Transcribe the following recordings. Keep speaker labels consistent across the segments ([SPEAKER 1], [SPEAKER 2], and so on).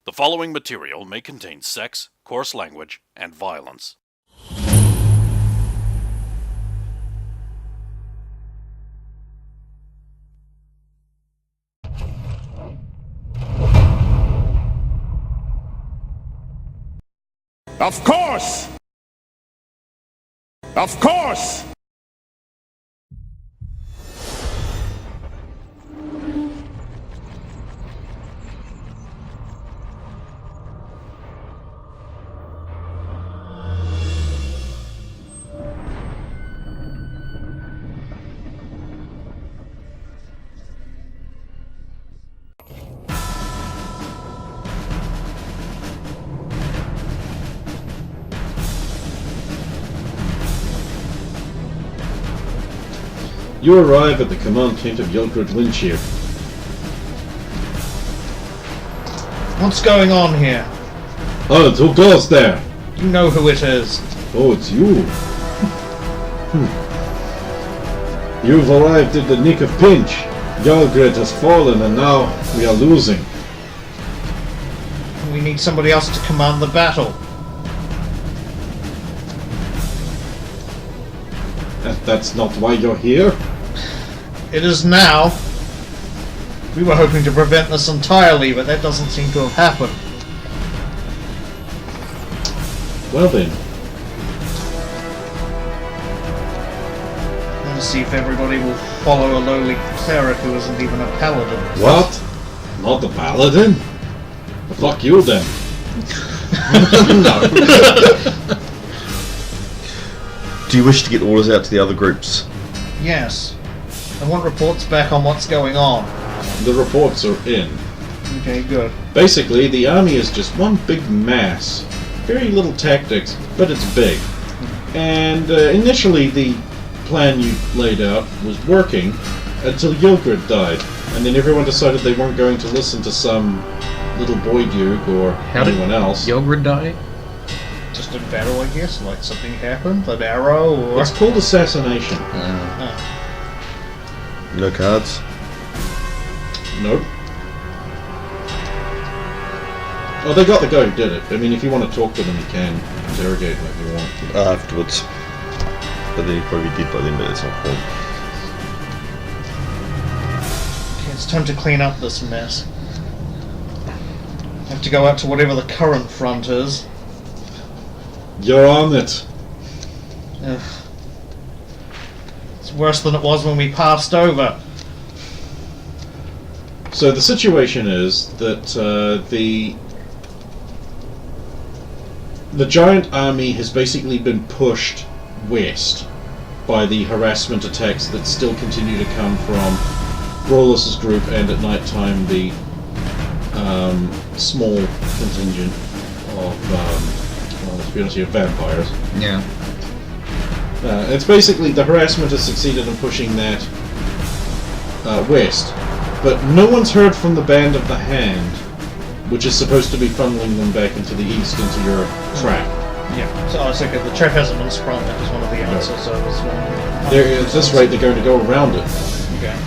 [SPEAKER 1] The following material may contain sex, coarse language, and violence.
[SPEAKER 2] Of course! Of course!
[SPEAKER 3] You arrive at the command tent of Jor-Karroc Windshield.
[SPEAKER 4] What's going on here?
[SPEAKER 3] Oh, who goes there?
[SPEAKER 4] You know who it is.
[SPEAKER 3] Oh, it's you. You've arrived at the nick of pinch. Jor-Karroc has fallen and now we are losing.
[SPEAKER 4] We need somebody else to command the battle.
[SPEAKER 3] That's not why you're here?
[SPEAKER 4] It is now. We were hoping to prevent this entirely, but that doesn't seem to have happened.
[SPEAKER 3] Well then.
[SPEAKER 4] Let's see if everybody will follow a lowly cleric who isn't even a paladin.
[SPEAKER 3] What? Not the paladin? Fuck you then.
[SPEAKER 4] No.
[SPEAKER 5] Do you wish to get orders out to the other groups?
[SPEAKER 4] Yes. I want reports back on what's going on.
[SPEAKER 3] The reports are in.
[SPEAKER 4] Okay, good.
[SPEAKER 3] Basically, the army is just one big mass. Very little tactics, but it's big. And initially the plan you laid out was working until Jor-Karroc died. And then everyone decided they weren't going to listen to some little boy duke or anyone else.
[SPEAKER 6] Jor-Karroc die?
[SPEAKER 4] Just in battle, I guess? Like something happened? An arrow or...
[SPEAKER 3] It's called assassination.
[SPEAKER 5] No cards?
[SPEAKER 3] Nope. Oh, they got the guy who did it. I mean, if you want to talk to them, you can interrogate them if you want.
[SPEAKER 5] Afterwards. But then he probably did by then, but it's not point.
[SPEAKER 4] Okay, it's time to clean up this mess. I have to go out to whatever the current front is.
[SPEAKER 3] You're on it.
[SPEAKER 4] Ugh. It's worse than it was when we passed over.
[SPEAKER 3] So the situation is that the giant army has basically been pushed west by the harassment attacks that still continue to come from Brawless's group, and at night time the small contingent of well, let's be honest here, vampires.
[SPEAKER 6] Yeah.
[SPEAKER 3] It's basically the harassment has succeeded in pushing that west, but no one's heard from the Band of the Hand, which is supposed to be funneling them back into the east into your trap.
[SPEAKER 4] Yeah, so I was thinking the trap hasn't been sprung, that was one of the answers, so I was wondering.
[SPEAKER 3] At this rate, they're going to go around it.
[SPEAKER 4] Okay.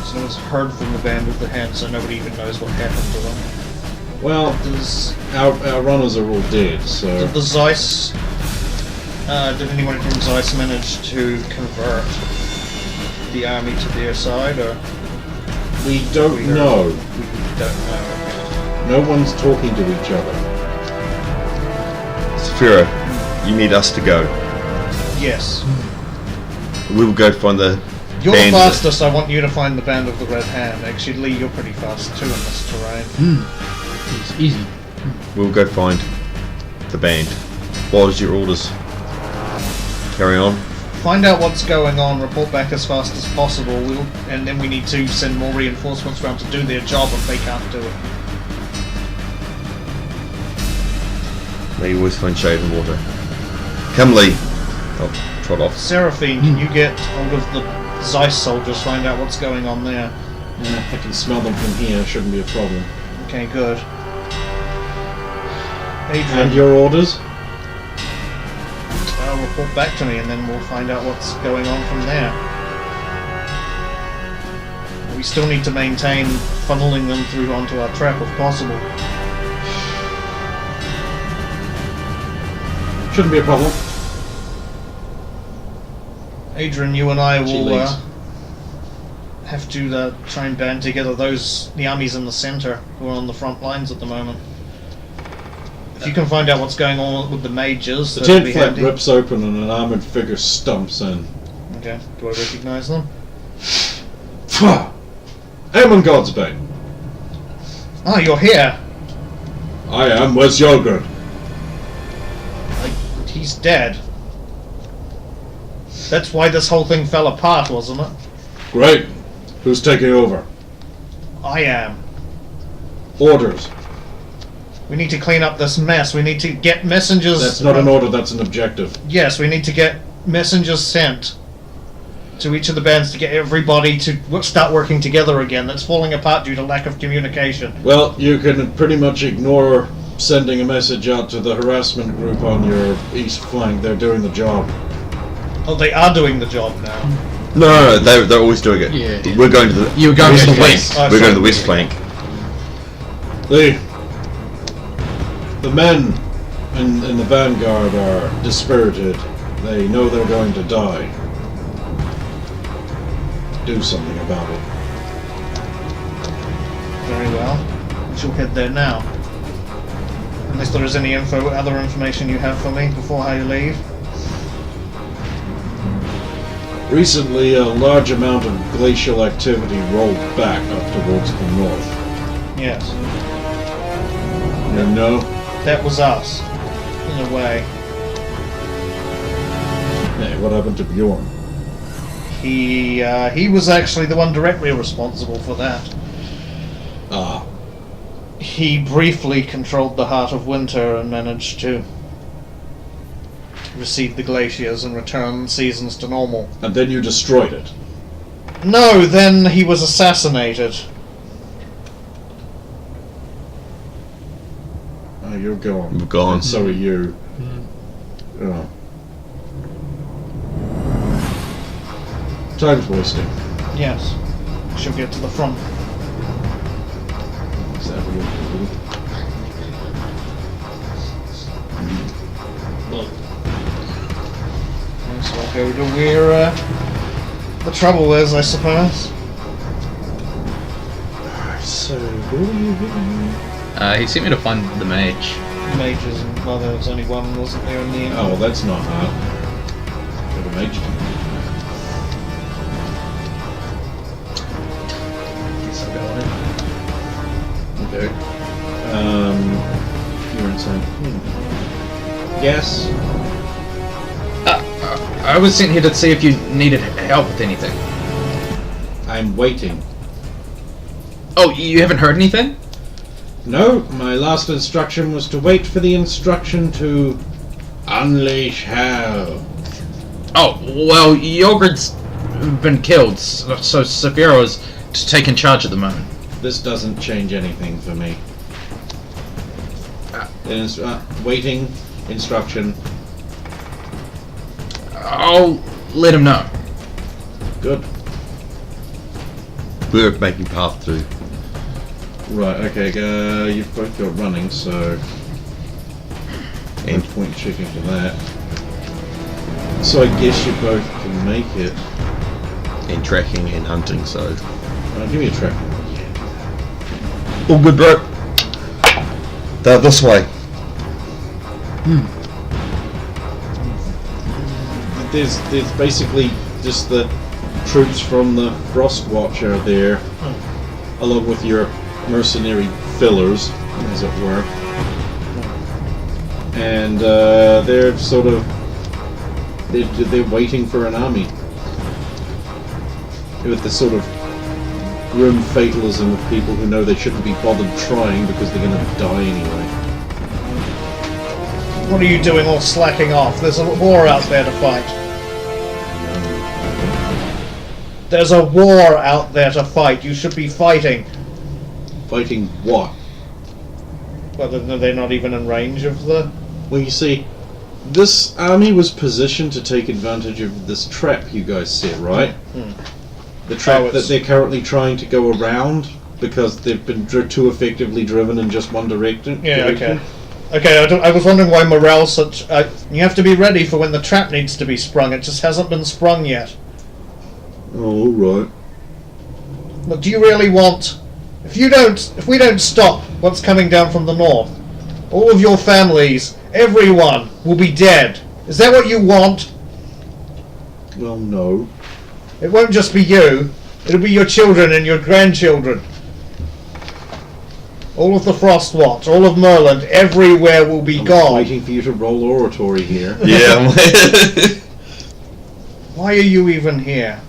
[SPEAKER 4] So it's heard from the Band of the Hand, so nobody even knows what happened to them.
[SPEAKER 3] Well, our runners are all dead, so...
[SPEAKER 4] Did the Zeiss... did anyone from Zeiss manage to convert the army to their side, or...?
[SPEAKER 3] We don't know.
[SPEAKER 4] We don't know.
[SPEAKER 3] No one's talking to each other.
[SPEAKER 5] Saphira, you need us to go.
[SPEAKER 4] Yes.
[SPEAKER 5] We will go find the
[SPEAKER 4] You're
[SPEAKER 5] band.
[SPEAKER 4] the fastest, I want you to find the Band of the Red Hand. Actually, Lee, you're pretty fast too in this terrain.
[SPEAKER 6] It's easy.
[SPEAKER 5] We'll go find the band. What is your orders? Carry on.
[SPEAKER 4] Find out what's going on, report back as fast as possible, and then we need to send more reinforcements around to do their job if they can't do it.
[SPEAKER 5] May you always find shade and water. Come, Lee. I'll trot off.
[SPEAKER 4] Seraphine, can you get hold of the Zeiss soldiers, find out what's going on there?
[SPEAKER 3] I can smell them from here, shouldn't be a problem.
[SPEAKER 4] Okay, good.
[SPEAKER 3] And
[SPEAKER 4] Adrian,
[SPEAKER 3] your orders?
[SPEAKER 4] report back to me and then we'll find out what's going on from there. we still need to maintain funneling them through onto our trap if possible.
[SPEAKER 3] Shouldn't be a problem.
[SPEAKER 4] Adrian, you and I
[SPEAKER 3] She
[SPEAKER 4] will
[SPEAKER 3] leads.
[SPEAKER 4] have to try and band together the armies in the center who are on the front lines at the moment. If you can find out what's going on with the mages,
[SPEAKER 3] The
[SPEAKER 4] that'd
[SPEAKER 3] tent
[SPEAKER 4] be
[SPEAKER 3] flap
[SPEAKER 4] handy.
[SPEAKER 3] rips open and an armored figure stumps in.
[SPEAKER 4] Okay, do I recognize them?
[SPEAKER 3] Amon Godsbane.
[SPEAKER 4] Ah, you're here!
[SPEAKER 3] I am. Where's Yogurt?
[SPEAKER 4] He's dead. That's why this whole thing fell apart, wasn't it?
[SPEAKER 3] Great. Who's taking over?
[SPEAKER 4] I am.
[SPEAKER 3] Orders.
[SPEAKER 4] We need to clean up this mess. We need to get messengers...
[SPEAKER 3] That's not an order, that's an objective.
[SPEAKER 4] Yes, we need to get messengers sent to each of the bands to get everybody to start working together again. That's falling apart due to lack of communication.
[SPEAKER 3] Well, you can pretty much ignore sending a message out to the harassment group on your east flank. They're doing the job.
[SPEAKER 4] Oh, they are doing the job now.
[SPEAKER 5] No, they're always doing it.
[SPEAKER 6] Yeah.
[SPEAKER 5] We're going to the.
[SPEAKER 6] You were going
[SPEAKER 5] west
[SPEAKER 6] to the
[SPEAKER 5] flank.
[SPEAKER 6] west.
[SPEAKER 4] Oh,
[SPEAKER 5] We're going
[SPEAKER 4] sorry.
[SPEAKER 5] to the west flank.
[SPEAKER 3] The men in the vanguard are dispirited. They know they're going to die. Do something about it.
[SPEAKER 4] Very well. We shall head there now. Unless there is any other information you have for me before I leave.
[SPEAKER 3] Recently, a large amount of glacial activity rolled back up towards the north.
[SPEAKER 4] Yes.
[SPEAKER 3] You know?
[SPEAKER 4] That was us. In a way.
[SPEAKER 3] Hey, what happened to Bjorn?
[SPEAKER 4] He was actually the one directly responsible for that.
[SPEAKER 3] Ah,
[SPEAKER 4] He briefly controlled the Heart of Winter and managed to recede the glaciers and return seasons to normal.
[SPEAKER 3] and then you destroyed it.
[SPEAKER 4] No, then he was assassinated.
[SPEAKER 3] Oh, you're gone.
[SPEAKER 5] We're gone.
[SPEAKER 3] And so are you. Oh. Time's wasting.
[SPEAKER 4] Yes. She'll get to the front.
[SPEAKER 3] Is that what you're doing?
[SPEAKER 4] So I'll go to where the trouble is, I suppose.
[SPEAKER 3] So, who are you hitting?
[SPEAKER 6] He sent me to find the mage.
[SPEAKER 4] Mages, and well, there was only one, wasn't there, in the end?
[SPEAKER 3] Oh, well, that's not hard. Go to Mage Town.
[SPEAKER 6] Guess I'll go on it.
[SPEAKER 3] Okay. You're inside. Yes.
[SPEAKER 6] I was sent here to see if you needed help with anything.
[SPEAKER 3] I'm waiting.
[SPEAKER 6] Oh, you haven't heard anything?
[SPEAKER 3] No, my last instruction was to wait for the instruction to unleash hell.
[SPEAKER 6] Oh, well, Yogurt's been killed, so Sephiro's taking charge at the moment.
[SPEAKER 3] This doesn't change anything for me. Waiting, instruction.
[SPEAKER 6] I'll let him know.
[SPEAKER 3] Good.
[SPEAKER 5] We're making path to.
[SPEAKER 3] Right, okay, you've both got running, so...
[SPEAKER 5] And
[SPEAKER 3] no point checking for that. So I guess you both can make it.
[SPEAKER 5] and tracking and hunting, so.
[SPEAKER 3] Give me a track.
[SPEAKER 5] All good, bro. They're this way.
[SPEAKER 3] There's basically just the troops from the Frost Watch are there, along with your mercenary fillers, as it were. And they're sort of they're waiting for an army with the sort of grim fatalism of people who know they shouldn't be bothered trying because they're going to die anyway.
[SPEAKER 4] What are you doing all slacking off? There's a war out there to fight. There's a war out there to fight. You should be fighting.
[SPEAKER 3] Fighting what?
[SPEAKER 4] Well, they're not even in range of the...
[SPEAKER 3] Well, you see, this army was positioned to take advantage of this trap you guys set, right? The trap that
[SPEAKER 4] it's-
[SPEAKER 3] they're currently trying to go around because they've been too effectively driven in just one direction.
[SPEAKER 4] Yeah, okay. Okay, I was wondering why morale's such... you have to be ready for when the trap needs to be sprung. It just hasn't been sprung yet.
[SPEAKER 3] Oh, all right.
[SPEAKER 4] Look, do you really want... If we don't stop what's coming down from the north, all of your families, everyone, will be dead. Is that what you want?
[SPEAKER 3] Well, no.
[SPEAKER 4] It won't just be you. It'll be your children and your grandchildren. All of the Frostwatch, all of Merland, everywhere will be
[SPEAKER 3] I'm
[SPEAKER 4] gone.
[SPEAKER 3] waiting for you to roll oratory here.
[SPEAKER 5] Yeah.
[SPEAKER 4] Why are you even here?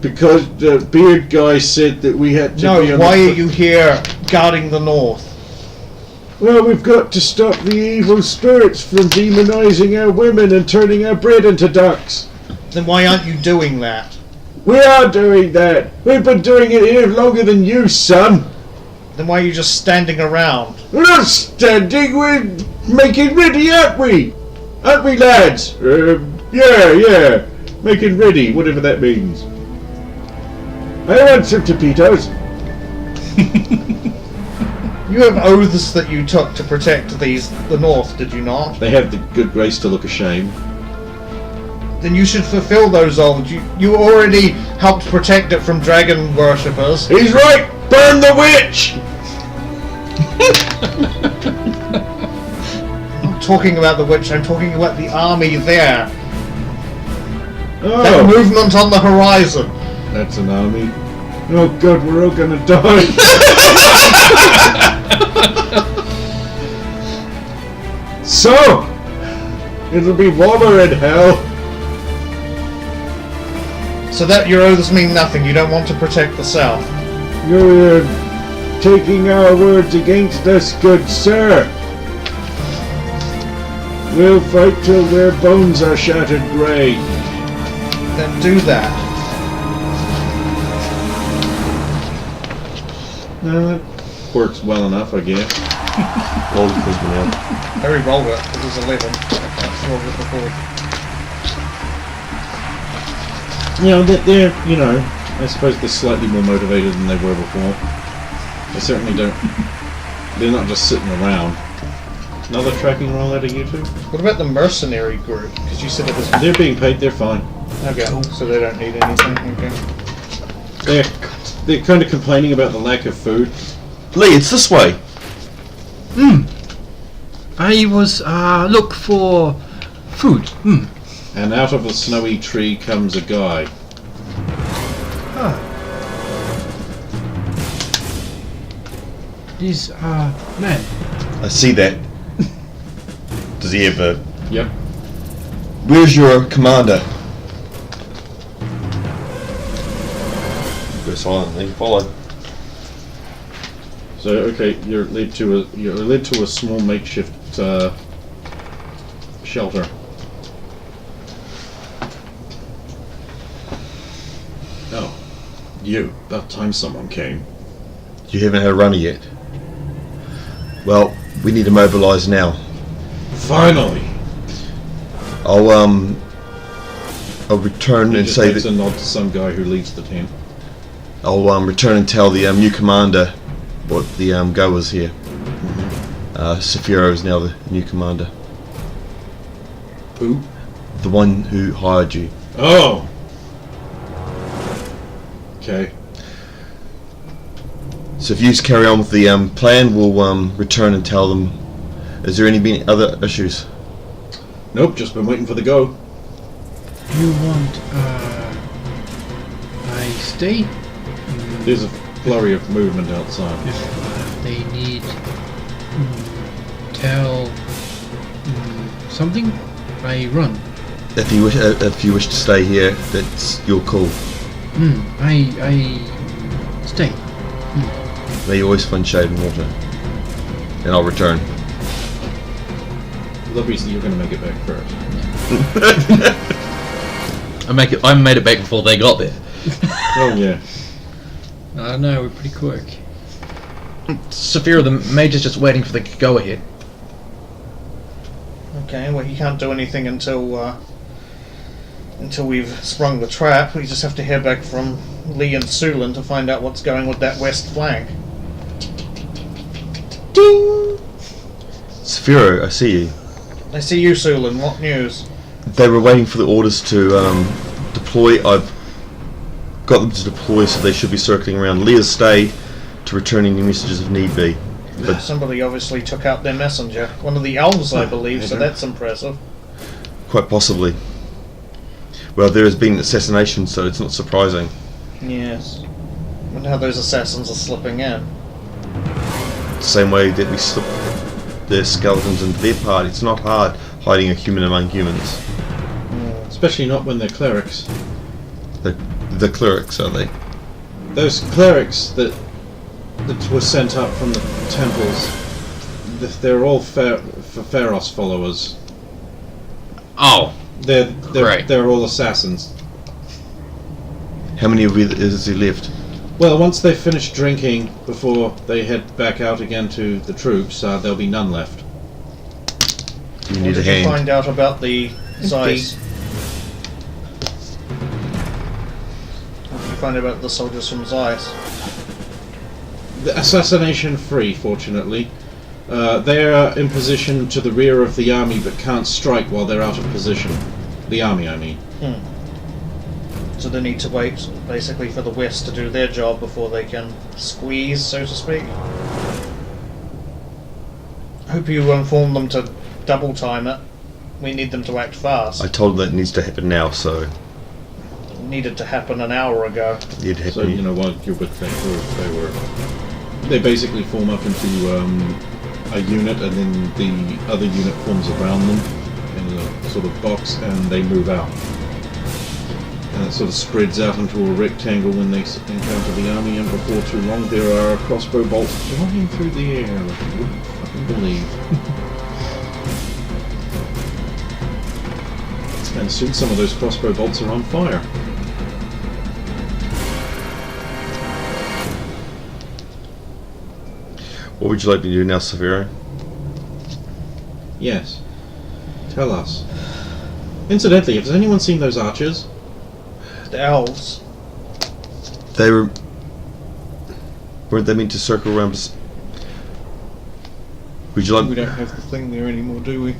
[SPEAKER 3] Because the beard guy said that we had to be
[SPEAKER 4] No,
[SPEAKER 3] on
[SPEAKER 4] why
[SPEAKER 3] the...
[SPEAKER 4] are you here guarding the north?
[SPEAKER 3] Well, we've got to stop the evil spirits from demonizing our women and turning our bread into ducks.
[SPEAKER 4] Then why aren't you doing that?
[SPEAKER 3] We are doing that. We've been doing it here longer than you, son.
[SPEAKER 4] Then why are you just standing around?
[SPEAKER 3] We're not standing, we're making ready, aren't we? Aren't we, lads? Yeah. Making ready, whatever that means. I want some tapetos.
[SPEAKER 4] You have oaths that you took to protect the north, did you not?
[SPEAKER 3] They have the good grace to look ashamed.
[SPEAKER 4] Then you should fulfill those oaths. You already helped protect it from dragon worshippers.
[SPEAKER 3] He's right! Burn the witch!
[SPEAKER 4] I'm not talking about the witch, I'm talking about the army there. That
[SPEAKER 3] Oh,
[SPEAKER 4] movement on the horizon.
[SPEAKER 3] that's an army. Oh god, we're all gonna die. So, it'll be warmer in hell.
[SPEAKER 4] So that your oaths mean nothing. You don't want to protect the south.
[SPEAKER 3] You're taking our words against us, good sir. We'll fight till their bones are shattered grey.
[SPEAKER 4] Then do that.
[SPEAKER 3] That works well enough, I guess.
[SPEAKER 5] Roll the quick one out.
[SPEAKER 4] Harry rolled it. It was 11. I rolled it before.
[SPEAKER 3] You know, they're, I suppose they're slightly more motivated than they were before. They certainly don't... They're not just sitting around. Another tracking roll out of you two?
[SPEAKER 4] What about the mercenary group? Because you said it was...
[SPEAKER 3] They're being paid, they're fine.
[SPEAKER 4] Okay, so they don't need anything. Okay.
[SPEAKER 3] They're kind of complaining about the lack of food.
[SPEAKER 5] Lee, it's this way.
[SPEAKER 6] I was look for food.
[SPEAKER 3] And out of a snowy tree comes a guy.
[SPEAKER 6] These men.
[SPEAKER 5] I see that. Does he have a...
[SPEAKER 3] Yep.
[SPEAKER 5] Where's your commander? Go silently. Follow.
[SPEAKER 3] So okay, you're led to a small makeshift shelter. Oh, you! About time someone came.
[SPEAKER 5] You haven't had a runner yet. Well, we need to mobilise now.
[SPEAKER 3] Finally.
[SPEAKER 5] I'll return
[SPEAKER 3] He
[SPEAKER 5] and
[SPEAKER 3] just
[SPEAKER 5] say
[SPEAKER 3] makes
[SPEAKER 5] that
[SPEAKER 3] a nod to some guy who leads the tent.
[SPEAKER 5] I'll return and tell the new commander what the go was here. Saphiro is now the new commander.
[SPEAKER 3] Who?
[SPEAKER 5] The one who hired you.
[SPEAKER 3] Oh. Okay.
[SPEAKER 5] So if you just carry on with the plan, we'll return and tell them. Is there any other issues?
[SPEAKER 3] Nope. Just been waiting for the go.
[SPEAKER 6] You want I stay?
[SPEAKER 3] There's a flurry of movement outside.
[SPEAKER 6] If they need tell something, I run.
[SPEAKER 5] If you wish to stay here, that's your call.
[SPEAKER 6] I stay.
[SPEAKER 5] May you always find shade and water. And I'll return.
[SPEAKER 3] Obviously, you're going to make it back first.
[SPEAKER 6] I made it back before they got there.
[SPEAKER 3] Oh yeah.
[SPEAKER 6] No, we're pretty quick. Saphira, the mage is just waiting for the go ahead.
[SPEAKER 4] Okay, well he can't do anything until we've sprung the trap. We just have to hear back from Lee and Sulin to find out what's going with that west flank.
[SPEAKER 3] Ding!
[SPEAKER 5] Saphiro, I see you.
[SPEAKER 4] I see you, Sulin. What news?
[SPEAKER 5] They were waiting for the orders to deploy. I've got them to deploy, so they should be circling around. Leah stayed to return any messages if need be. But
[SPEAKER 4] Somebody obviously took out their messenger. One of the elves, I believe, so that's impressive.
[SPEAKER 5] quite possibly. Well, there has been assassination, so it's not surprising.
[SPEAKER 4] Yes. I wonder how those assassins are slipping in.
[SPEAKER 5] The same way that we slip their skeletons into their party. It's not hard hiding a human among humans.
[SPEAKER 3] Especially not when they're clerics.
[SPEAKER 5] The clerics, are they?
[SPEAKER 3] Those clerics that were sent up from the temples, they're all Pharos followers.
[SPEAKER 6] Oh,
[SPEAKER 3] They're all assassins.
[SPEAKER 5] How many of you is there left?
[SPEAKER 3] Well, once they've finished drinking before they head back out again to the troops, there'll be none left.
[SPEAKER 5] You
[SPEAKER 4] What
[SPEAKER 5] need a
[SPEAKER 4] did you
[SPEAKER 5] hand.
[SPEAKER 4] find out about the Zeiss? What did you find about the soldiers from Zeiss?
[SPEAKER 3] The assassination free, fortunately. They're in position to the rear of the army but can't strike while they're out of position. The army, I mean.
[SPEAKER 4] So they need to wait, basically, for the West to do their job before they can squeeze, so to speak. I hope you inform them to double time it. We need them to act fast.
[SPEAKER 5] I told them that it needs to happen now, so
[SPEAKER 4] It needed to happen an hour ago.
[SPEAKER 5] it happened.
[SPEAKER 3] So, you know what, you would think they basically form up into a unit, and then the other unit forms around them in a sort of box, and they move out. And it sort of spreads out into a rectangle when they encounter the army, and before too long there are crossbow bolts flying through the air like you wouldn't fucking believe. And soon some of those crossbow bolts are on fire.
[SPEAKER 5] What would you like me to do now, Saphiro?
[SPEAKER 3] Yes. Tell us. Incidentally, has anyone seen those archers?
[SPEAKER 4] The elves.
[SPEAKER 5] They were... Weren't they meant to circle around... Would you
[SPEAKER 4] We
[SPEAKER 5] like...
[SPEAKER 4] don't have the thing there anymore, do we?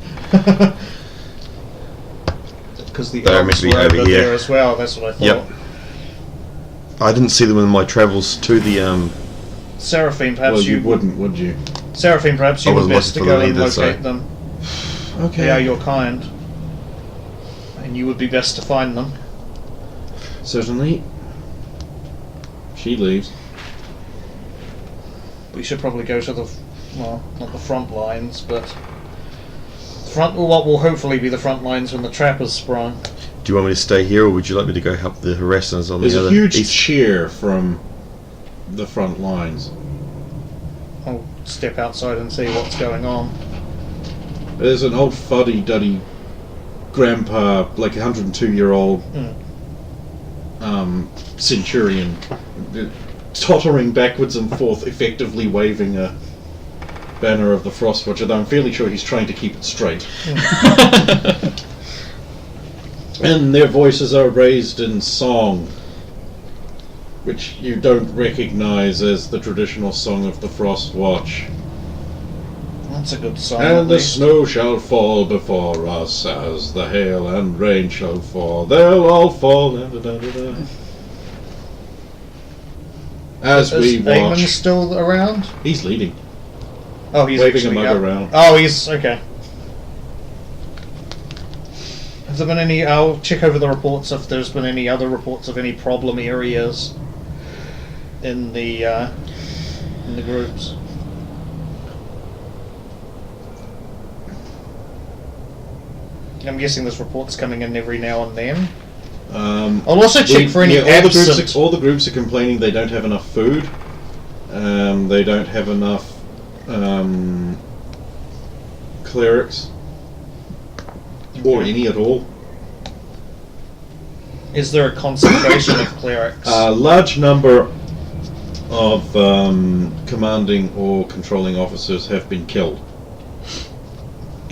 [SPEAKER 4] Because the
[SPEAKER 5] They're meant
[SPEAKER 4] elves
[SPEAKER 5] to be
[SPEAKER 4] were
[SPEAKER 5] over
[SPEAKER 4] over
[SPEAKER 5] here.
[SPEAKER 4] there as well, that's what I thought.
[SPEAKER 5] Yep. I didn't see them in my travels to the...
[SPEAKER 4] Seraphine, perhaps
[SPEAKER 3] Well, you
[SPEAKER 4] you
[SPEAKER 3] wouldn't, would you?
[SPEAKER 4] Seraphine, perhaps
[SPEAKER 5] I
[SPEAKER 4] you were
[SPEAKER 5] wasn't
[SPEAKER 4] best to
[SPEAKER 5] looking for
[SPEAKER 4] go
[SPEAKER 5] them,
[SPEAKER 4] and
[SPEAKER 5] did say.
[SPEAKER 4] locate them.
[SPEAKER 3] Okay.
[SPEAKER 4] They are your kind. And you would be best to find them.
[SPEAKER 3] Certainly. She leaves.
[SPEAKER 4] We should probably go to the, well, not the front lines, but what will hopefully be the front lines when the trap is sprung.
[SPEAKER 5] Do you want me to stay here, or would you like me to go help the harassers on
[SPEAKER 3] There's
[SPEAKER 5] the
[SPEAKER 3] a
[SPEAKER 5] other...
[SPEAKER 3] huge
[SPEAKER 5] east?
[SPEAKER 3] cheer from the front lines.
[SPEAKER 4] I'll step outside and see what's going on.
[SPEAKER 3] There's an old fuddy-duddy grandpa, like 102-year-old centurion, tottering backwards and forth, effectively waving a banner of the Frostwatch, although I'm fairly sure he's trying to keep it straight. And their voices are raised in song, which you don't recognize as the traditional song of the Frostwatch.
[SPEAKER 4] That's a good sign. at
[SPEAKER 3] And the
[SPEAKER 4] least.
[SPEAKER 3] snow shall fall before us, as the hail and rain shall fall. They'll all fall. Da, da, da, da, da. As we
[SPEAKER 4] Is Eamon
[SPEAKER 3] watch,
[SPEAKER 4] still around?
[SPEAKER 3] he's leading,
[SPEAKER 4] Oh, he's
[SPEAKER 3] waving a
[SPEAKER 4] actually
[SPEAKER 3] mug
[SPEAKER 4] out.
[SPEAKER 3] around.
[SPEAKER 4] Oh, he's okay. Has there been any? I'll check over the reports if there's been any other reports of any problem areas in the groups. I'm guessing there's reports coming in every now and then. I'll also check for any absent.
[SPEAKER 3] all the groups are complaining they don't have enough food. They don't have enough clerics, or any at all.
[SPEAKER 4] Is there a concentration of clerics?
[SPEAKER 3] A large number of commanding or controlling officers have been killed,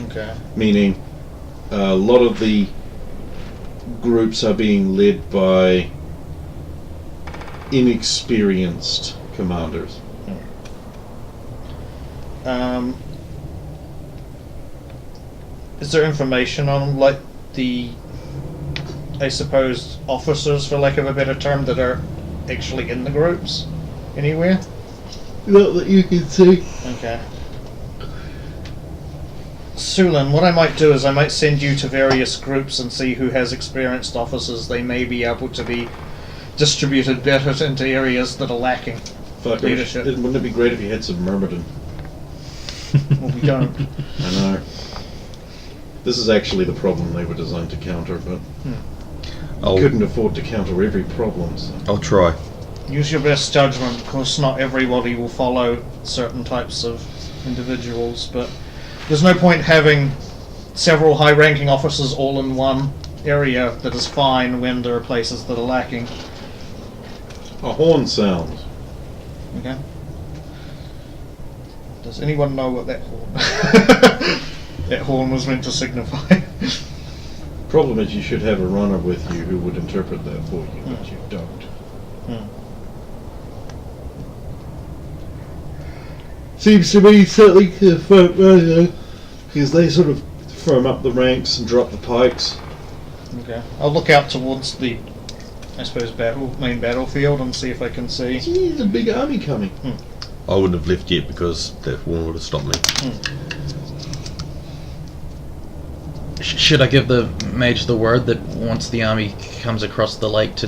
[SPEAKER 4] Okay.
[SPEAKER 3] meaning a lot of the groups are being led by inexperienced commanders.
[SPEAKER 4] Is there information on, like, the, I suppose, officers, for lack of a better term, that are actually in the groups anywhere?
[SPEAKER 3] Not that you can see.
[SPEAKER 4] Okay. Sulin, what I might do is I might send you to various groups and see who has experienced officers. They may be able to be distributed better into areas that are lacking
[SPEAKER 3] Fuck,
[SPEAKER 4] leadership.
[SPEAKER 3] wouldn't it be great if you had some Myrmidon?
[SPEAKER 4] Well, we don't.
[SPEAKER 3] I know. This is actually the problem they were designed to counter, but
[SPEAKER 5] I'll,
[SPEAKER 3] couldn't afford to counter every problem. So.
[SPEAKER 5] I'll try.
[SPEAKER 4] Use your best judgment. Of course, not everybody will follow certain types of individuals, but there's no point having several high-ranking officers all in one area that is fine when there are places that are lacking.
[SPEAKER 3] A horn sound.
[SPEAKER 4] Okay. Does anyone know what that horn that horn was meant to signify?
[SPEAKER 3] Problem is, you should have a runner with you who would interpret that for you, but you don't. Seems to me certainly because they sort of firm up the ranks and drop the pikes.
[SPEAKER 4] Okay. I'll look out towards the, I suppose, main battlefield and see if I can see.
[SPEAKER 3] Gee, there's a big army coming.
[SPEAKER 5] I wouldn't have left yet because that one would have stopped me.
[SPEAKER 6] Should I give the mage the word that once the army comes across the lake to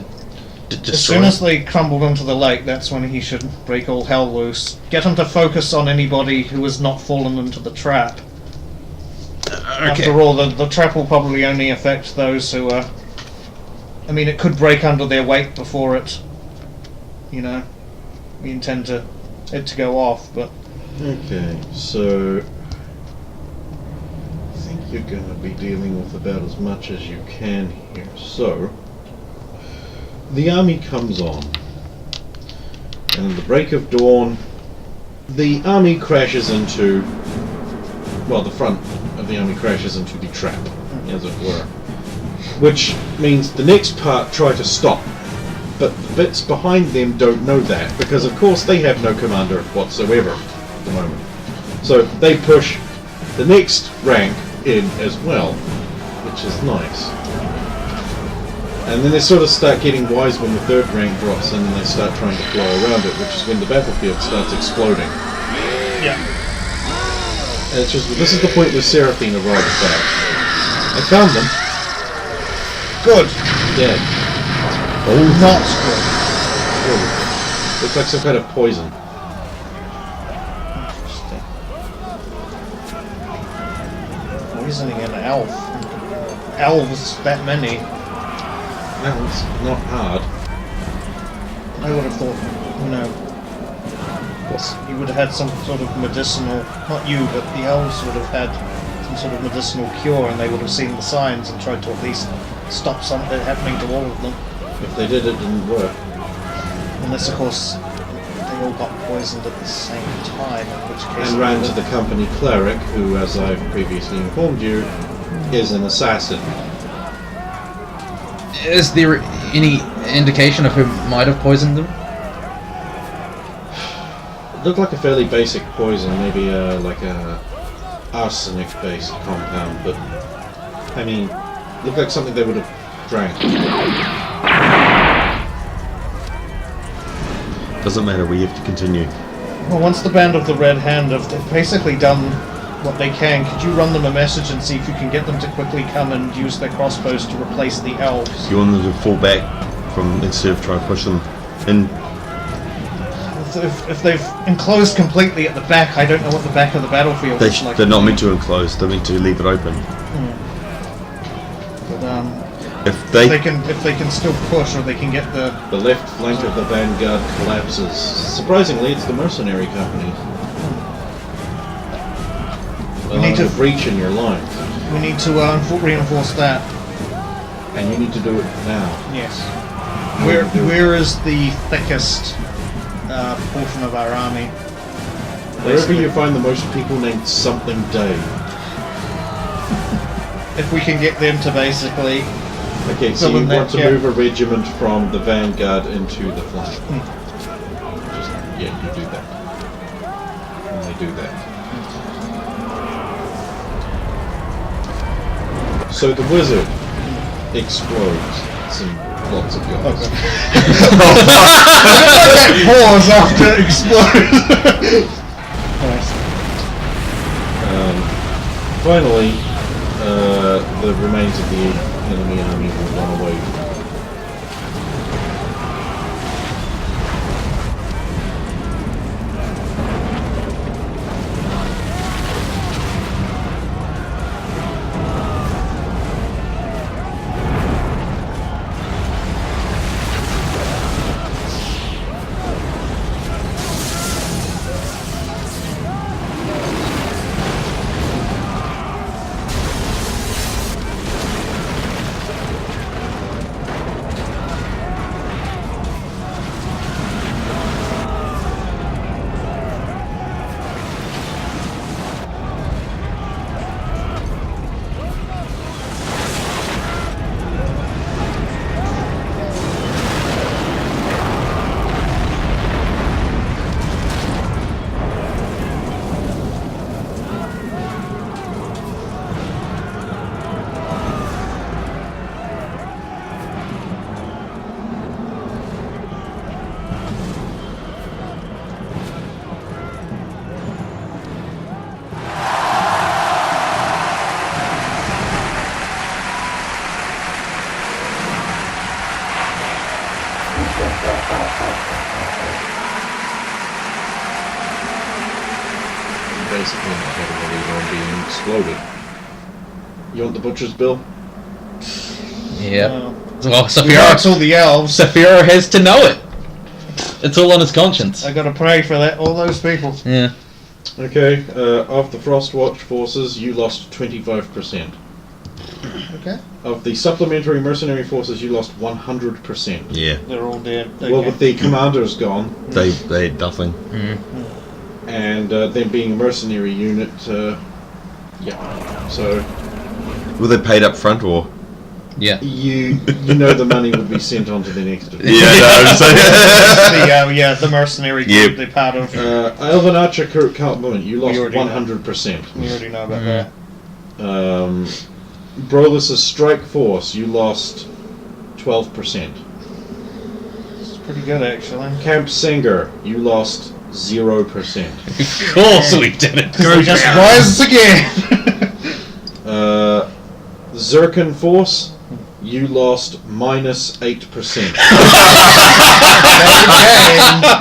[SPEAKER 6] destroy?
[SPEAKER 4] As soon as they crumbled into the lake, that's when he should break all hell loose. Get him to focus on anybody who has not fallen into the trap.
[SPEAKER 6] Okay.
[SPEAKER 4] After all, the trap will probably only affect those who are... I mean, it could break under their weight before it... You know, we intend it to go off, but...
[SPEAKER 3] Okay, so... I think you're going to be dealing with about as much as you can here. So... The army comes on. And at the break of dawn, the army crashes into... Well, the front of the army crashes into the trap, as it were. Which means the next part try to stop. But the bits behind them don't know that, because of course they have no commander whatsoever at the moment. So they push the next rank in as well, which is nice. And then they sort of start getting wise when the third rank drops in and they start trying to fly around it, which is when the battlefield starts exploding.
[SPEAKER 4] Yeah.
[SPEAKER 3] And it's just, this is the point where Seraphine arrives back. I found them.
[SPEAKER 4] Good.
[SPEAKER 3] Dead.
[SPEAKER 4] Not
[SPEAKER 3] Oh. Looks like some kind of poison.
[SPEAKER 4] good. Poisoning an elf. Elves, that many.
[SPEAKER 3] That was not hard.
[SPEAKER 4] I would have thought, you know, you would have had some sort of medicinal, not you, but the elves would have had some sort of medicinal cure, and they would have seen the signs and tried to at least stop something happening to all of them.
[SPEAKER 3] If they did, it didn't work.
[SPEAKER 4] Unless, of course, they all got poisoned at the same time, in which case...
[SPEAKER 3] And ran to the company cleric, who, as I've previously informed you, is an assassin.
[SPEAKER 6] Is there any indication of who might have poisoned them?
[SPEAKER 3] It looked like a fairly basic poison, maybe like a arsenic-based compound, but I mean, looked like something they would have drank.
[SPEAKER 5] Doesn't matter, we have to continue.
[SPEAKER 4] Well, once the Band of the Red Hand have basically done what they can, could you run them a message and see if you can get them to quickly come and use their crossbows to replace the elves?
[SPEAKER 5] You want them to fall back from instead of trying to push them in?
[SPEAKER 4] If they've enclosed completely at the back, I don't know what the back of the battlefield is like.
[SPEAKER 5] They're not meant to enclose, they're meant to leave it open.
[SPEAKER 4] But
[SPEAKER 5] If they
[SPEAKER 4] if they can still push, or they can get the...
[SPEAKER 3] The left flank of the vanguard collapses. Surprisingly, it's the mercenary company.
[SPEAKER 4] We need to
[SPEAKER 3] breach in your lines,
[SPEAKER 4] We need to reinforce that.
[SPEAKER 3] and you need to do it now.
[SPEAKER 4] Yes. Where is the thickest portion of our army?
[SPEAKER 3] Wherever you find the most people named something Dave.
[SPEAKER 4] If we can get them to basically
[SPEAKER 3] Okay, so
[SPEAKER 4] Fill
[SPEAKER 3] you
[SPEAKER 4] in that
[SPEAKER 3] want to
[SPEAKER 4] gap.
[SPEAKER 3] move a regiment from the vanguard into the flank. Just, yeah, you do that. And they do that. So the wizard explodes some lots of guys.
[SPEAKER 4] Okay. That pause after it explodes. Nice.
[SPEAKER 3] Finally, the remains of the enemy army will run away. Basically, not everybody are being exploded. You want the butcher's bill?
[SPEAKER 6] Yeah. Well,
[SPEAKER 4] It's all
[SPEAKER 6] Saphira
[SPEAKER 4] the elves.
[SPEAKER 6] has to know it. It's all on his conscience.
[SPEAKER 4] I gotta pray for that. All those people.
[SPEAKER 6] Yeah.
[SPEAKER 3] Okay, of the Frostwatch forces, you lost 25%.
[SPEAKER 4] Okay.
[SPEAKER 3] Of the supplementary mercenary forces, you lost 100%.
[SPEAKER 5] Yeah,
[SPEAKER 4] They're all dead. Okay.
[SPEAKER 3] Well, with the commanders gone,
[SPEAKER 5] they had nothing.
[SPEAKER 3] and them being a mercenary unit, yeah. So
[SPEAKER 5] Were they paid up front or?
[SPEAKER 6] Yeah.
[SPEAKER 3] you know the money would be sent on to the next division.
[SPEAKER 5] Yeah, no.
[SPEAKER 4] The mercenary
[SPEAKER 5] Yep.
[SPEAKER 4] group. They're part of.
[SPEAKER 3] Elven Archer Complement, you lost
[SPEAKER 4] already know.
[SPEAKER 3] 100%.
[SPEAKER 4] We already know about that.
[SPEAKER 3] Brolus's Strike Force, you lost 12%.
[SPEAKER 4] It's pretty good, actually.
[SPEAKER 3] Camp Singer, you lost 0%.
[SPEAKER 6] Of course we did it.
[SPEAKER 4] So we just rise again.
[SPEAKER 3] Zircon Force, you lost -8%.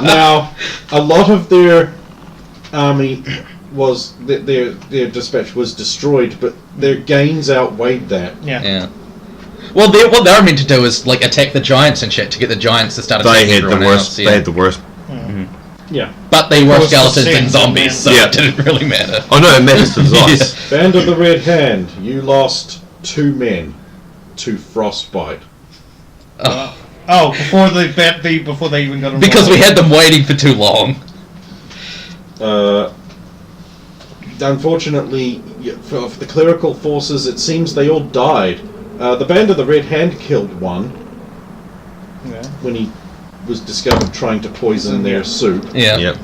[SPEAKER 3] Now, a lot of their army was their dispatch was destroyed, but their gains outweighed that.
[SPEAKER 6] Yeah. Well, what they were meant to do is like attack the giants and shit to get the giants to start
[SPEAKER 5] They
[SPEAKER 6] attacking
[SPEAKER 5] had the
[SPEAKER 6] everyone
[SPEAKER 5] worst.
[SPEAKER 6] else.
[SPEAKER 5] They had the worst.
[SPEAKER 3] Yeah.
[SPEAKER 6] But they were
[SPEAKER 4] Of course, the
[SPEAKER 6] skeletons and
[SPEAKER 4] sins
[SPEAKER 6] zombies,
[SPEAKER 4] and
[SPEAKER 6] so
[SPEAKER 5] Yeah.
[SPEAKER 6] it didn't really matter.
[SPEAKER 5] Oh no, it matters to the dice.
[SPEAKER 3] Band of the Red Hand, you lost 2 men to frostbite.
[SPEAKER 4] Oh, before they before they even got involved.
[SPEAKER 6] Because we had them waiting for too long.
[SPEAKER 3] Unfortunately, for the clerical forces, it seems they all died. The Band of the Red Hand killed one
[SPEAKER 4] Yeah.
[SPEAKER 3] when he was discovered trying to poison their soup.
[SPEAKER 6] Yeah.
[SPEAKER 5] Yep.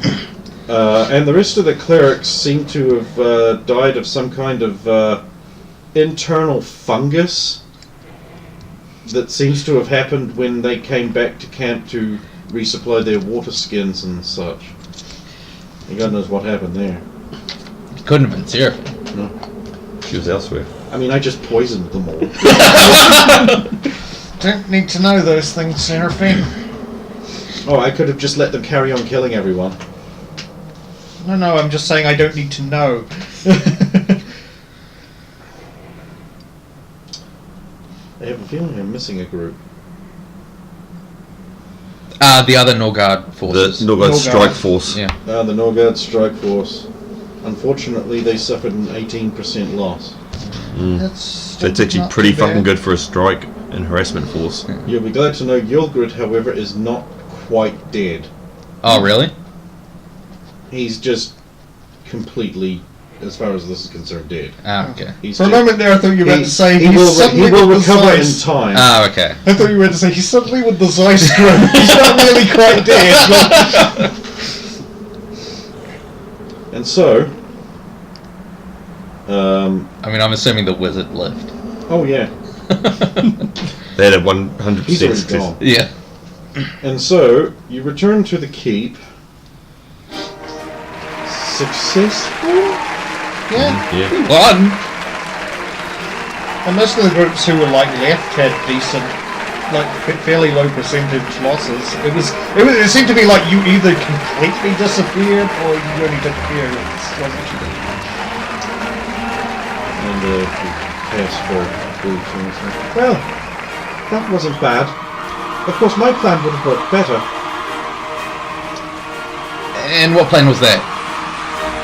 [SPEAKER 3] And the rest of the clerics seem to have died of some kind of internal fungus that seems to have happened when they came back to camp to resupply their water skins and such. And God knows what happened there.
[SPEAKER 6] Couldn't have been Seraphim.
[SPEAKER 3] No.
[SPEAKER 5] She was elsewhere.
[SPEAKER 3] I mean, I just poisoned them all.
[SPEAKER 4] Don't need to know those things, Seraphine.
[SPEAKER 3] Oh, I could have just let them carry on killing everyone.
[SPEAKER 4] No, I'm just saying I don't need to know.
[SPEAKER 3] I have a feeling I'm missing a group.
[SPEAKER 6] The other Norgard
[SPEAKER 5] The
[SPEAKER 6] forces.
[SPEAKER 5] Norgard
[SPEAKER 4] Norgard.
[SPEAKER 5] Strike Force.
[SPEAKER 6] Yeah.
[SPEAKER 3] The Norgard Strike Force. Unfortunately, they suffered an 18% loss.
[SPEAKER 4] That's
[SPEAKER 5] actually
[SPEAKER 4] not
[SPEAKER 5] pretty
[SPEAKER 4] too bad.
[SPEAKER 5] fucking good for a strike and harassment force.
[SPEAKER 3] You'll be glad to know Yulgrid, however, is not quite dead.
[SPEAKER 6] Oh, really?
[SPEAKER 3] He's just completely as far as this is concerned, dead.
[SPEAKER 6] Ah, okay.
[SPEAKER 3] He's
[SPEAKER 4] For a
[SPEAKER 3] just-
[SPEAKER 4] moment there, I thought you were about to say
[SPEAKER 3] he will
[SPEAKER 4] suddenly with the
[SPEAKER 3] recover in
[SPEAKER 4] Zeiss.
[SPEAKER 3] time.
[SPEAKER 6] Ah, okay.
[SPEAKER 4] I thought you were about to say he's suddenly with the Zeiss stroke. He's not really quite dead.
[SPEAKER 3] And so,
[SPEAKER 6] I mean, I'm assuming the wizard lived.
[SPEAKER 3] oh yeah,
[SPEAKER 5] They had a 100%
[SPEAKER 3] he's already
[SPEAKER 5] success.
[SPEAKER 3] gone.
[SPEAKER 6] Yeah.
[SPEAKER 3] And so you return to the keep. Successful?
[SPEAKER 4] Yeah.
[SPEAKER 5] Yeah.
[SPEAKER 6] One!
[SPEAKER 4] And most of the groups who were like left had decent, like fairly low percentage losses. It seemed to be like you either completely disappeared or you only disappeared.
[SPEAKER 3] And you pass for boots and stuff. Well, that wasn't bad. Of course, my plan would have worked better.
[SPEAKER 6] And what plan was that?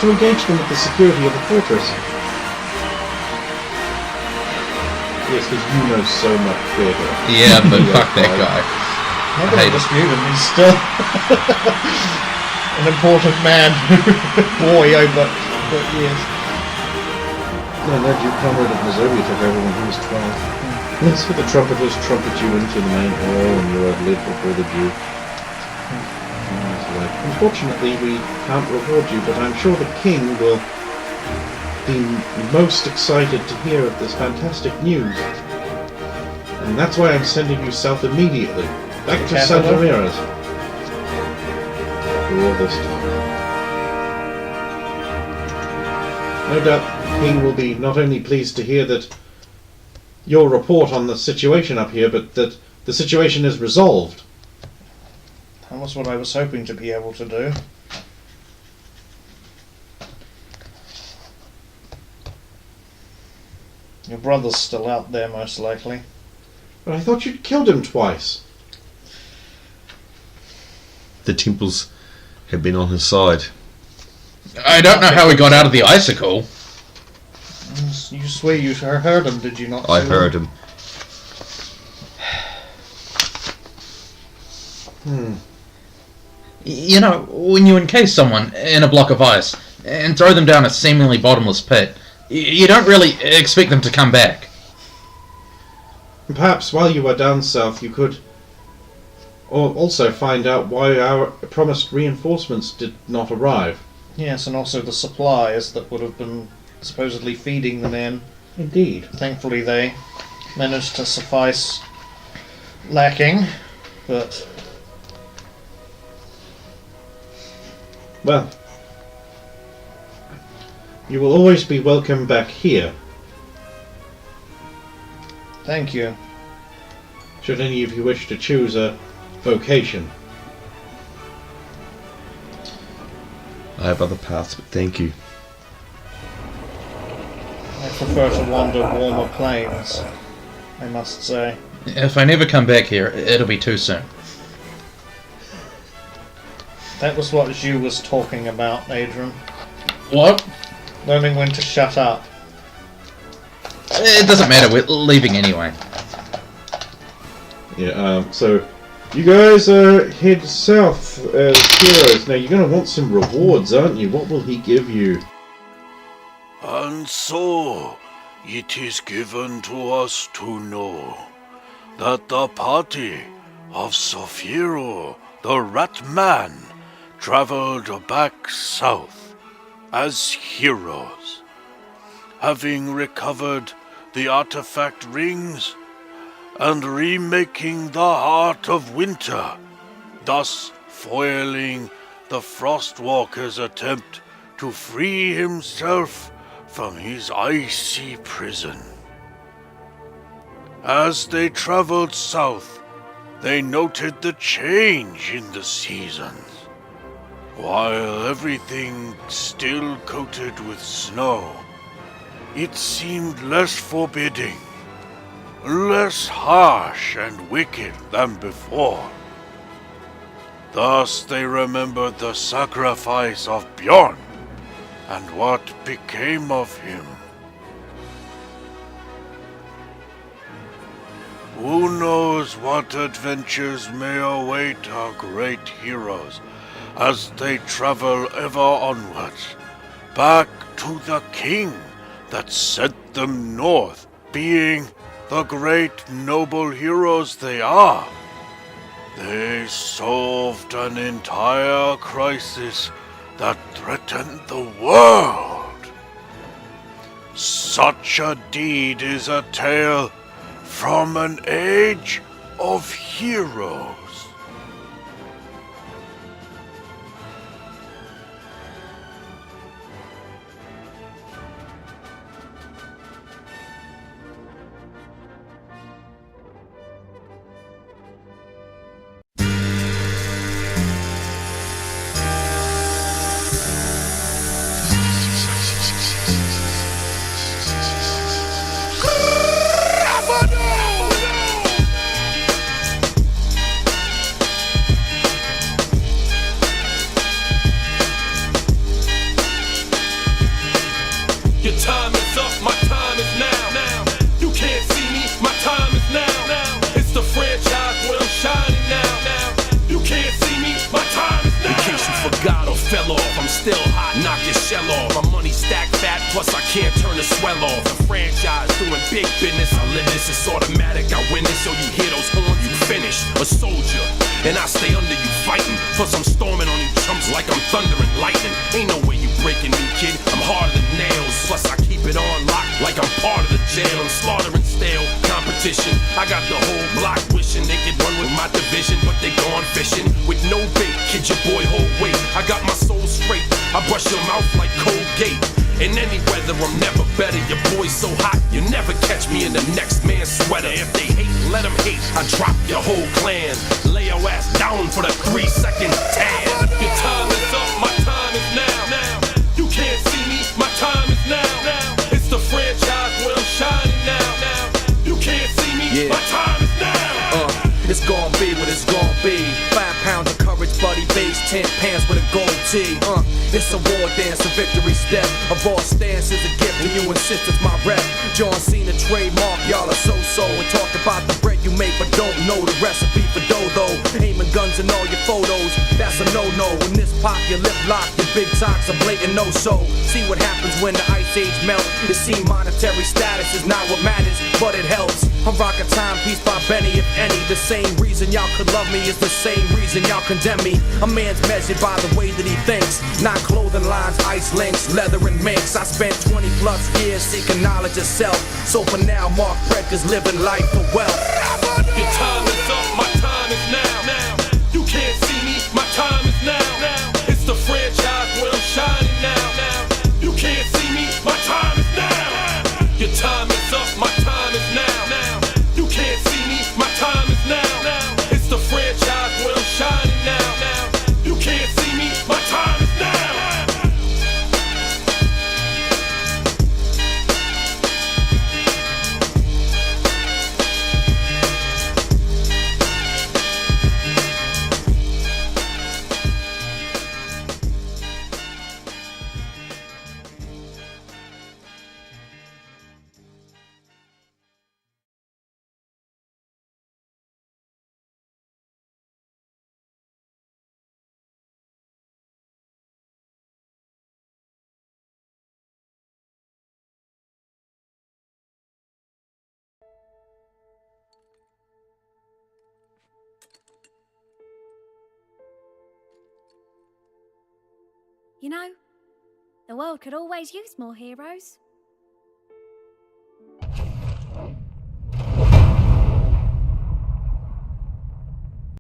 [SPEAKER 3] To engage them with the security of the fortress. Yes, because you know so much better.
[SPEAKER 6] Yeah, but fuck that guy.
[SPEAKER 4] Not
[SPEAKER 6] I
[SPEAKER 4] going
[SPEAKER 6] hate
[SPEAKER 4] to
[SPEAKER 6] it.
[SPEAKER 4] dispute him. He's still an important man. Boy, oh, but yes.
[SPEAKER 3] No, that your comrade of Missouri took over when he was 12. That's where the trumpeters trumpet you into the main hall and you're led before the Duke. Like, unfortunately, we can't reward you, but I'm sure the king will be most excited to hear of this fantastic news. And that's why I'm sending you south immediately, back to
[SPEAKER 4] Capital?
[SPEAKER 3] Santa Ramirez. For all this time. No doubt the king will be not only pleased to hear that your report on the situation up here, but that the situation is resolved.
[SPEAKER 4] That was what I was hoping to be able to do. Your brother's still out there, most likely.
[SPEAKER 3] But I thought you'd killed him twice.
[SPEAKER 5] The Temples have been on his side.
[SPEAKER 6] I don't know how he got out of the icicle.
[SPEAKER 4] You swear you heard him, did you not?
[SPEAKER 5] I
[SPEAKER 4] Sue?
[SPEAKER 5] heard him.
[SPEAKER 6] You know, when you encase someone in a block of ice and throw them down a seemingly bottomless pit, you don't really expect them to come back.
[SPEAKER 3] Perhaps while you were down south you could also find out why our promised reinforcements did not arrive.
[SPEAKER 4] Yes, and also the supplies that would have been supposedly feeding the men.
[SPEAKER 3] Indeed.
[SPEAKER 4] Thankfully they managed to suffice lacking, but...
[SPEAKER 3] Well, you will always be welcome back here,
[SPEAKER 4] Thank you.
[SPEAKER 3] should any of you wish to choose a vocation.
[SPEAKER 5] I have other paths, but thank you.
[SPEAKER 4] I prefer to wander warmer plains, I must say.
[SPEAKER 6] If I never come back here, it'll be too soon.
[SPEAKER 4] That was what Zhu was talking about, Adrian.
[SPEAKER 6] What?
[SPEAKER 4] Learning when to shut up.
[SPEAKER 6] It doesn't matter, we're leaving anyway.
[SPEAKER 3] Yeah, so you guys head south as heroes. Now you're going to want some rewards, aren't you? What will he give you?
[SPEAKER 1] And so, it is given to us to know that the party of Sophiro, the Rat Man, traveled back south as heroes, having recovered the artifact rings and remaking the heart of winter, thus foiling the Frostwalker's attempt to free himself from his icy prison. As they traveled south, they noted the change in the seasons. While everything still coated with snow, it seemed less forbidding, less harsh and wicked than before. Thus they remembered the sacrifice of Bjorn and what became of him. Who knows what adventures may await our great heroes as they travel ever onwards, back to the king that sent them north, being the great noble heroes they are. They solved an entire crisis that threatened the world. Such a deed is a tale from an age of heroes.
[SPEAKER 7] Your time is up, my time is now. You can't see me, my time is now. It's the franchise where I'm shining now. You can't see me, my time is now. In case you forgot or fell off, I'm still hot, knock your shell off. My money stacked fat, plus I can't turn the swell off. The franchise doing big business, I live this, it's automatic. I win this, so you hear those horns, you finish. A soldier, and I stay under you fighting. Plus I'm storming on you chumps like I'm thunder and lightning. Ain't no way you breaking me, kid, I'm harder than nails. Plus I keep it on lock like I'm part of the jail. I'm slaughtering stale competition. I got the whole block wishing they could run with my division, but they gone fishing with no bait. Kid, your boy hold weight. I got my soul straight. I brush your mouth like Colgate. In any weather, I'm never better. Your boy's so hot, you never catch me in the next man's sweater. If they hate, let them hate. I drop your whole clan. Lay your ass down for the 3-second tan. Your time is up, my time is now. You can't see me, my time is now. It's the franchise where I'm shining now. You can't see me, my time is now.
[SPEAKER 8] It's gon' be what it's gon' be. 5 pounds of courage, buddy base, 10 pants with a gold tee. It's a war dance, a victory step. A raw stance is a gift, and you insist it's my rep. John Cena trademark, y'all are so-so. And talk about the bread you make, but don't know the recipe for dough. Aiming guns in all your photos, that's a no-no. When this pop, your lip lock, your big talks a blatant no-so. See what happens when the ice age melt. It seems monetary status is not what matters, but it helps. I'm rocking Timepiece by Benny, if any. The same reason y'all could love me is the same reason y'all condemn me. A man's measured by the way that he thinks, not clothing lines, ice links, leather and minks. I spent 20 plus years seeking knowledge of self. So for now, Mark Predka's living life for wealth.
[SPEAKER 7] Your time is up, my time is now. You can't see me, my time is now. It's the franchise where I'm shining now. You can't see me, my time is now. Your time is up, my time is now. You can't see me, my time is now. It's the franchise where I'm shining now. You can't see me, my time is now.
[SPEAKER 9] You know, the world could always use more heroes.